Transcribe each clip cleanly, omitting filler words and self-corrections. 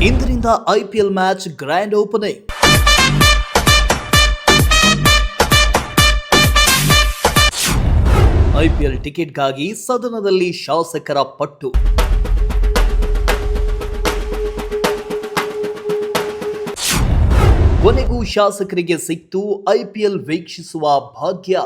ಇಂದಿನಿಂದ IPL match grand opening. IPL ಟಿಕೆಟ್ಗಾಗಿ ಸದನದಲ್ಲಿ ಶಾಸಕರ ಪಟ್ಟು. ಕೊನೆಗೂ ಶಾಸಕರಿಗೆ ಸಿಕ್ತು ಐಪಿಎಲ್ ವೀಕ್ಷಿಸುವ ಭಾಗ್ಯ.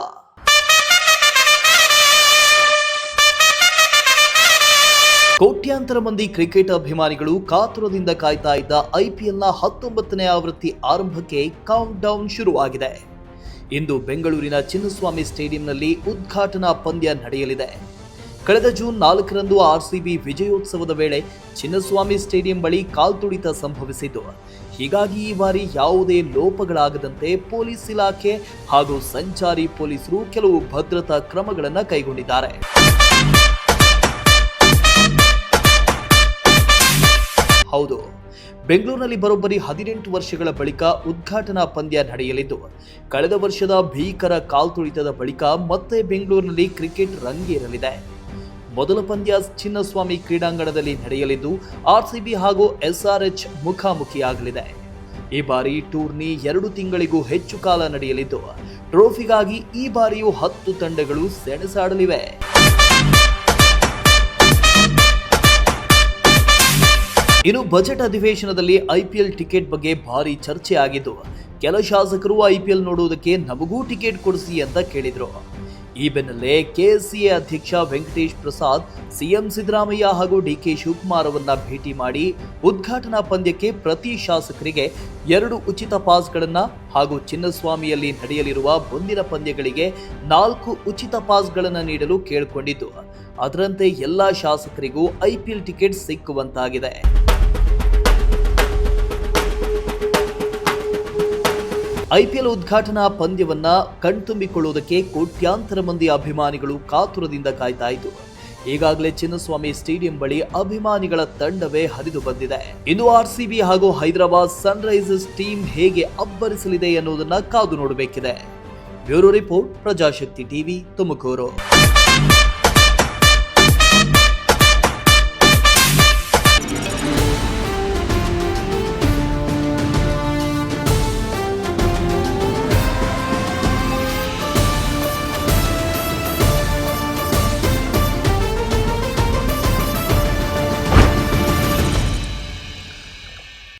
ಕೋಟ್ಯಾಂತರ ಮಂದಿ ಕ್ರಿಕೆಟ್ ಅಭಿಮಾನಿಗಳು ಕಾತುರದಿಂದ ಕಾಯ್ತಾ ಇದ್ದ ಐಪಿಎಲ್ನ 19ನೇ ಆವೃತ್ತಿ ಆರಂಭಕ್ಕೆ ಕೌಂಟ್ ಡೌನ್ ಶುರುವಾಗಿದೆ. ಇಂದು ಬೆಂಗಳೂರಿನ ಚಿನ್ನಸ್ವಾಮಿ ಸ್ಟೇಡಿಯಂನಲ್ಲಿ ಉದ್ಘಾಟನಾ ಪಂದ್ಯ ನಡೆಯಲಿದೆ. ಕಳೆದ ಜೂನ್ 4ರಂದು ಆರ್ಸಿಬಿ ವಿಜಯೋತ್ಸವದ ವೇಳೆ ಚಿನ್ನಸ್ವಾಮಿ ಸ್ಟೇಡಿಯಂ ಬಳಿ ಕಾಲ್ತುಳಿತ ಸಂಭವಿಸಿದ್ದು, ಹೀಗಾಗಿ ಈ ಬಾರಿ ಯಾವುದೇ ಲೋಪಗಳಾಗದಂತೆ ಪೊಲೀಸ್ ಇಲಾಖೆ ಹಾಗೂ ಸಂಚಾರಿ ಪೊಲೀಸರು ಕೆಲವು ಭದ್ರತಾ ಕ್ರಮಗಳನ್ನು ಕೈಗೊಂಡಿದ್ದಾರೆ. ಹೌದು, ಬೆಂಗಳೂರಿನಲ್ಲಿ ಬರೋಬ್ಬರಿ 18 ವರ್ಷಗಳ ಬಳಿಕ ಉದ್ಘಾಟನಾ ಪಂದ್ಯ ನಡೆಯಲಿದ್ದು, ಕಳೆದ ವರ್ಷದ ಭೀಕರ ಕಾಲ್ತುಳಿತದ ಬಳಿಕ ಮತ್ತೆ ಬೆಂಗಳೂರಿನಲ್ಲಿ ಕ್ರಿಕೆಟ್ ರಂಗೇರಲಿದೆ. ಮೊದಲ ಪಂದ್ಯ ಚಿನ್ನಸ್ವಾಮಿ ಕ್ರೀಡಾಂಗಣದಲ್ಲಿ ನಡೆಯಲಿದ್ದು, ಆರ್ಸಿಬಿ ಹಾಗೂ ಎಸ್ಆರ್ಎಚ್ ಮುಖಾಮುಖಿಯಾಗಲಿದೆ. ಈ ಬಾರಿ ಟೂರ್ನಿ 2 ತಿಂಗಳಿಗೂ ಹೆಚ್ಚು ಕಾಲ ನಡೆಯಲಿದ್ದು, ಟ್ರೋಫಿಗಾಗಿ ಈ ಬಾರಿಯೂ 10 ತಂಡಗಳು ಸೆಣಸಾಡಲಿವೆ. ಇನ್ನು ಬಜೆಟ್ ಅಧಿವೇಶನದಲ್ಲಿ ಐಪಿಎಲ್ ಟಿಕೆಟ್ ಬಗ್ಗೆ ಭಾರಿ ಚರ್ಚೆ ಆಗಿದ್ದು, ಕೆಲ ಶಾಸಕರು ಐಪಿಎಲ್ ನೋಡುವುದಕ್ಕೆ ನಮಗೂ ಟಿಕೆಟ್ ಕೊಡಿಸಿ ಅಂತ ಕೇಳಿದ್ರು. ಈ ಬೆನ್ನಲ್ಲೇ ಕೆಎಸ್ಸಿಎ ಅಧ್ಯಕ್ಷ ವೆಂಕಟೇಶ್ ಪ್ರಸಾದ್ ಸಿಎಂ ಸಿದ್ದರಾಮಯ್ಯ ಹಾಗೂ ಡಿಕೆ ಶಿವಕುಮಾರ್ ಅವರನ್ನ ಭೇಟಿ ಮಾಡಿ ಉದ್ಘಾಟನಾ ಪಂದ್ಯಕ್ಕೆ ಪ್ರತಿ ಶಾಸಕರಿಗೆ 2 ಉಚಿತ ಪಾಸ್ಗಳನ್ನ ಹಾಗೂ ಚಿನ್ನಸ್ವಾಮಿಯಲ್ಲಿ ನಡೆಯಲಿರುವ ಮುಂದಿನ ಪಂದ್ಯಗಳಿಗೆ 4 ಉಚಿತ ಪಾಸ್ಗಳನ್ನು ನೀಡಲು ಕೇಳಿಕೊಂಡಿದ್ದು, ಅದರಂತೆ ಎಲ್ಲಾ ಶಾಸಕರಿಗೂ ಐಪಿಎಲ್ ಟಿಕೆಟ್ ಸಿಕ್ಕುವಂತಾಗಿದೆ. ಐಪಿಎಲ್ ಉದ್ಘಾಟನಾ ಪಂದ್ಯವನ್ನ ಕಣ್ತುಂಬಿಕೊಳ್ಳುವುದಕ್ಕೆ ಕೋಟ್ಯಾಂತರ ಮಂದಿ ಅಭಿಮಾನಿಗಳು ಕಾತುರದಿಂದ ಕಾಯ್ತಾ ಇದ್ದು, ಈಗಾಗಲೇ ಚಿನ್ನಸ್ವಾಮಿ ಸ್ಟೇಡಿಯಂ ಬಳಿ ಅಭಿಮಾನಿಗಳ ತಂಡವೇ ಹರಿದು ಬಂದಿದೆ. ಇನ್ನು ಆರ್ಸಿಬಿ ಹಾಗೂ ಹೈದರಾಬಾದ್ ಸನ್ರೈಸರ್ಸ್ ಟೀಮ್ ಹೇಗೆ ಅಬ್ಬರಿಸಲಿದೆ ಎನ್ನುವುದನ್ನ ಕಾದು ನೋಡಬೇಕಿದೆ. Bureau report, Prajashakti TV, Tumakuru.